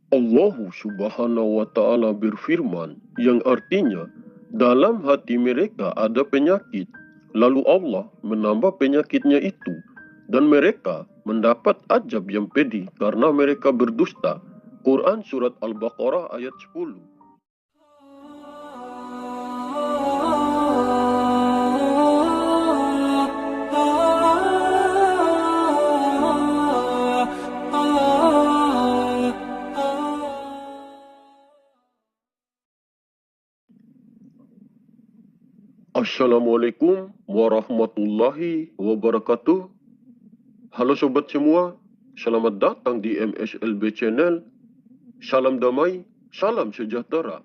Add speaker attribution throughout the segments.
Speaker 1: Allah Subhanahu wa Ta'ala berfirman, yang artinya, dalam hati mereka ada penyakit, lalu Allah menambah penyakitnya itu, dan mereka mendapat azab yang pedih karena mereka berdusta. Quran Surat Al-Baqarah ayat 10. Assalamualaikum warahmatullahi wabarakatuh. Halo sobat semua, selamat datang di MSLB Channel. Salam damai, salam sejahtera.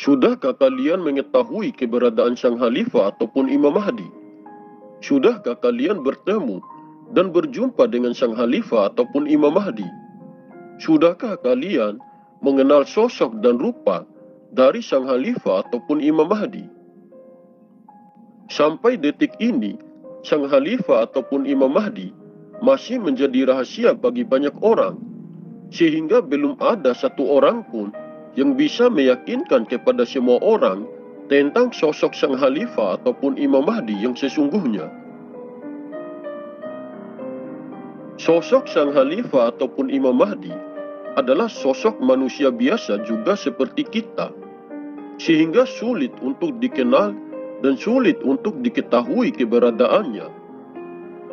Speaker 1: Sudahkah kalian mengetahui keberadaan Sang Khalifah ataupun Imam Mahdi? Sudahkah kalian bertemu dan berjumpa dengan Sang Khalifah ataupun Imam Mahdi? Sudahkah kalian mengenal sosok dan rupa dari Sang Khalifah ataupun Imam Mahdi? Sampai detik ini, Sang Khalifah ataupun Imam Mahdi masih menjadi rahasia bagi banyak orang, sehingga belum ada satu orang pun yang bisa meyakinkan kepada semua orang tentang sosok Sang Khalifah ataupun Imam Mahdi yang sesungguhnya. Sosok Sang Khalifah ataupun Imam Mahdi adalah sosok manusia biasa juga seperti kita, sehingga sulit untuk dikenal dan sulit untuk diketahui keberadaannya.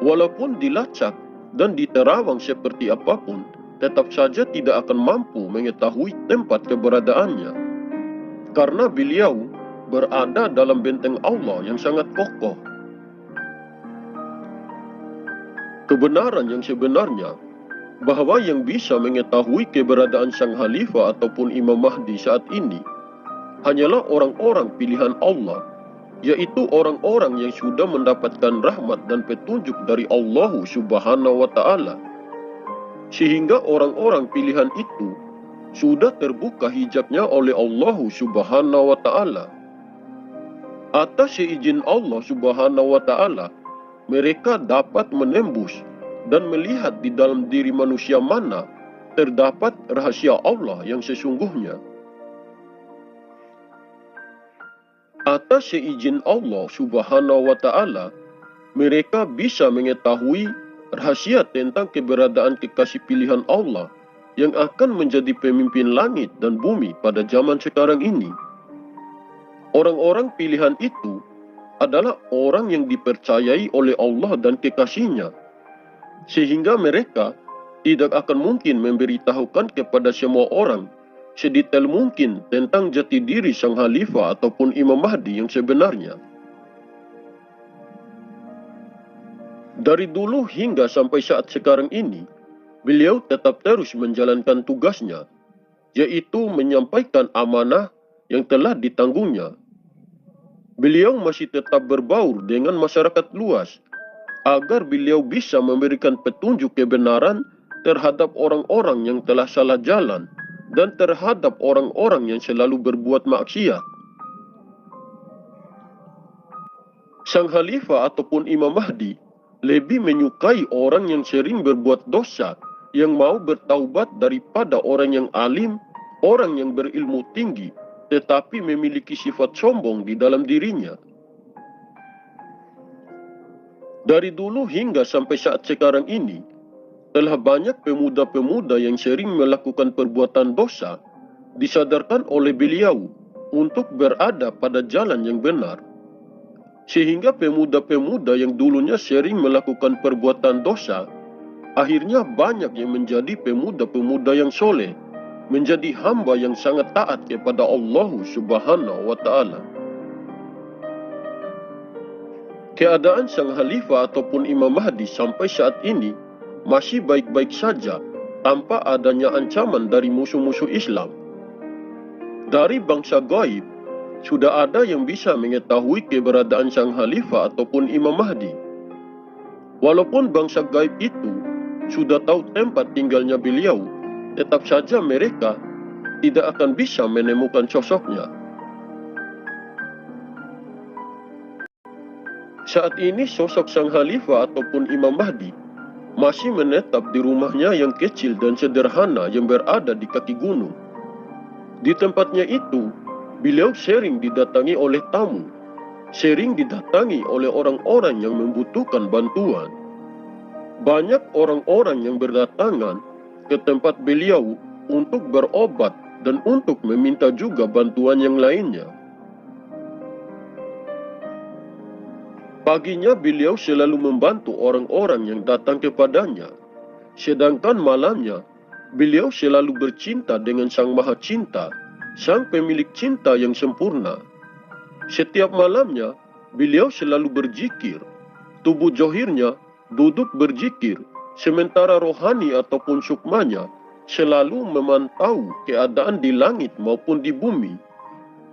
Speaker 1: Walaupun dilacak dan diterawang seperti apapun, tetap saja tidak akan mampu mengetahui tempat keberadaannya, karena beliau berada dalam benteng Allah yang sangat kokoh. Kebenaran yang sebenarnya bahwa yang bisa mengetahui keberadaan Sang Khalifah ataupun Imam Mahdi saat ini hanyalah orang-orang pilihan Allah, yaitu orang-orang yang sudah mendapatkan rahmat dan petunjuk dari Allah Subhanahu wa Ta'ala, sehingga orang-orang pilihan itu sudah terbuka hijabnya oleh Allah Subhanahu wa Ta'ala. Atas seizin Allah Subhanahu wa Ta'ala, mereka dapat menembus dan melihat di dalam diri manusia mana terdapat rahasia Allah yang sesungguhnya. Atas seizin Allah Subhanahu wa Ta'ala, mereka bisa mengetahui rahasia tentang keberadaan kekasih pilihan Allah yang akan menjadi pemimpin langit dan bumi pada zaman sekarang ini. Orang-orang pilihan itu adalah orang yang dipercayai oleh Allah dan kekasihnya, sehingga mereka tidak akan mungkin memberitahukan kepada semua orang sedetail mungkin tentang jati diri Sang Khalifah ataupun Imam Mahdi yang sebenarnya. Dari dulu hingga sampai saat sekarang ini, beliau tetap terus menjalankan tugasnya, yaitu menyampaikan amanah yang telah ditanggungnya. Beliau masih tetap berbaur dengan masyarakat luas, agar beliau bisa memberikan petunjuk kebenaran terhadap orang-orang yang telah salah jalan dan terhadap orang-orang yang selalu berbuat maksiat. Sang Khalifah ataupun Imam Mahdi lebih menyukai orang yang sering berbuat dosa, yang mau bertaubat daripada orang yang alim, orang yang berilmu tinggi, tetapi memiliki sifat sombong di dalam dirinya. Dari dulu hingga sampai saat sekarang ini, telah banyak pemuda-pemuda yang sering melakukan perbuatan dosa disadarkan oleh beliau untuk berada pada jalan yang benar, sehingga pemuda-pemuda yang dulunya sering melakukan perbuatan dosa akhirnya banyak yang menjadi pemuda-pemuda yang soleh, menjadi hamba yang sangat taat kepada Allah Subhanahu wa Ta'ala. Keadaan Sang Khalifah ataupun Imam Mahdi sampai saat ini masih baik-baik saja, tanpa adanya ancaman dari musuh-musuh Islam. Dari bangsa gaib, sudah ada yang bisa mengetahui keberadaan Sang Khalifah ataupun Imam Mahdi. Walaupun bangsa gaib itu sudah tahu tempat tinggalnya beliau, tetap saja mereka tidak akan bisa menemukan sosoknya. Saat ini sosok Sang Khalifah ataupun Imam Mahdi masih menetap di rumahnya yang kecil dan sederhana yang berada di kaki gunung. Di tempatnya itu, beliau sering didatangi oleh tamu, sering didatangi oleh orang-orang yang membutuhkan bantuan. Banyak orang-orang yang berdatangan ke tempat beliau untuk berobat dan untuk meminta juga bantuan yang lainnya. Paginya beliau selalu membantu orang-orang yang datang kepadanya, sedangkan malamnya beliau selalu bercinta dengan Sang Maha Cinta, Sang Pemilik cinta yang sempurna. Setiap malamnya beliau selalu berzikir, tubuh zohirnya duduk berzikir, sementara rohani ataupun sukmanya selalu memantau keadaan di langit maupun di bumi.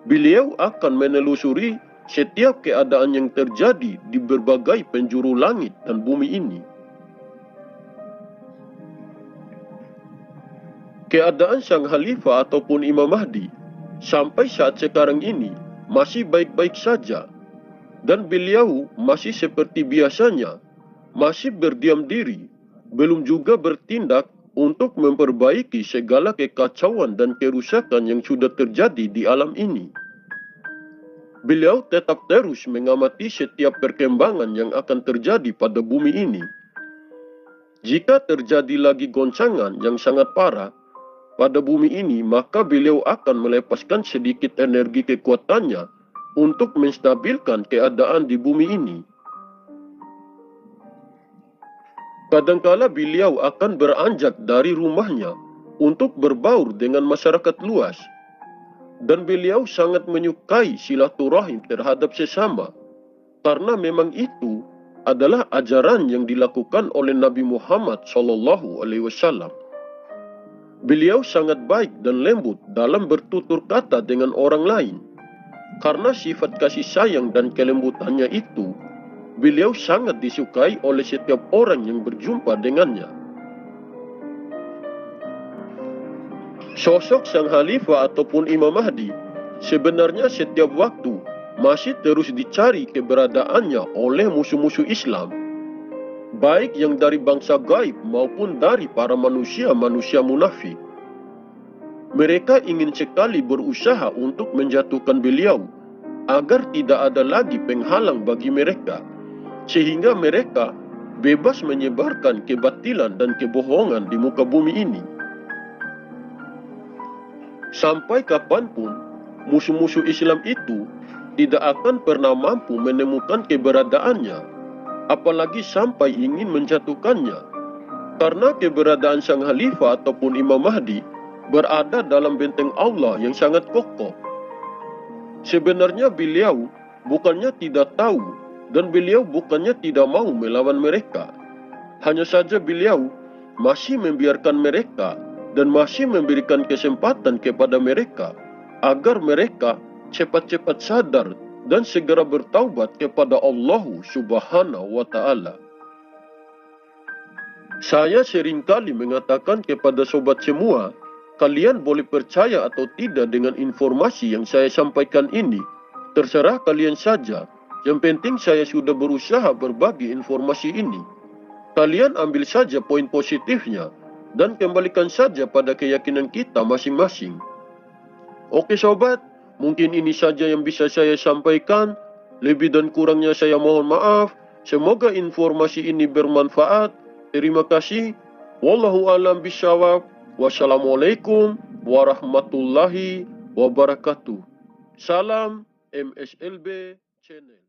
Speaker 1: Beliau akan menelusuri setiap keadaan yang terjadi di berbagai penjuru langit dan bumi ini. Keadaan Sang Khalifah ataupun Imam Mahdi sampai saat sekarang ini masih baik-baik saja, dan beliau masih seperti biasanya, masih berdiam diri, belum juga bertindak untuk memperbaiki segala kekacauan dan kerusakan yang sudah terjadi di alam ini. Beliau tetap terus mengamati setiap perkembangan yang akan terjadi pada bumi ini. Jika terjadi lagi goncangan yang sangat parah pada bumi ini, maka beliau akan melepaskan sedikit energi kekuatannya untuk menstabilkan keadaan di bumi ini. Kadangkala beliau akan beranjak dari rumahnya untuk berbaur dengan masyarakat luas. Dan beliau sangat menyukai silaturahim terhadap sesama, karena memang itu adalah ajaran yang dilakukan oleh Nabi Muhammad SAW. Beliau sangat baik dan lembut dalam bertutur kata dengan orang lain. Karena sifat kasih sayang dan kelembutannya itu, beliau sangat disukai oleh setiap orang yang berjumpa dengannya. Sosok Sang Khalifah ataupun Imam Mahdi sebenarnya setiap waktu masih terus dicari keberadaannya oleh musuh-musuh Islam, baik yang dari bangsa gaib maupun dari para manusia-manusia munafik. Mereka ingin sekali berusaha untuk menjatuhkan beliau agar tidak ada lagi penghalang bagi mereka, sehingga mereka bebas menyebarkan kebatilan dan kebohongan di muka bumi ini. Sampai kapanpun, musuh-musuh Islam itu tidak akan pernah mampu menemukan keberadaannya, apalagi sampai ingin menjatuhkannya. Karena keberadaan Sang Khalifah ataupun Imam Mahdi berada dalam benteng Allah yang sangat kokoh. Sebenarnya beliau bukannya tidak tahu dan beliau bukannya tidak mau melawan mereka. Hanya saja beliau masih membiarkan mereka dan masih memberikan kesempatan kepada mereka agar mereka cepat-cepat sadar dan segera bertaubat kepada Allah Subhanahu wa Ta'ala. Saya seringkali mengatakan kepada sobat semua, kalian boleh percaya atau tidak dengan informasi yang saya sampaikan ini, terserah kalian saja. Yang penting saya sudah berusaha berbagi informasi ini. Kalian ambil saja poin positifnya dan kembalikan saja pada keyakinan kita masing-masing. Oke sobat, mungkin ini saja yang bisa saya sampaikan. Lebih dan kurangnya saya mohon maaf. Semoga informasi ini bermanfaat. Terima kasih. Wallahu a'lam bishawab. Wassalamualaikum warahmatullahi wabarakatuh. Salam MSLB Channel.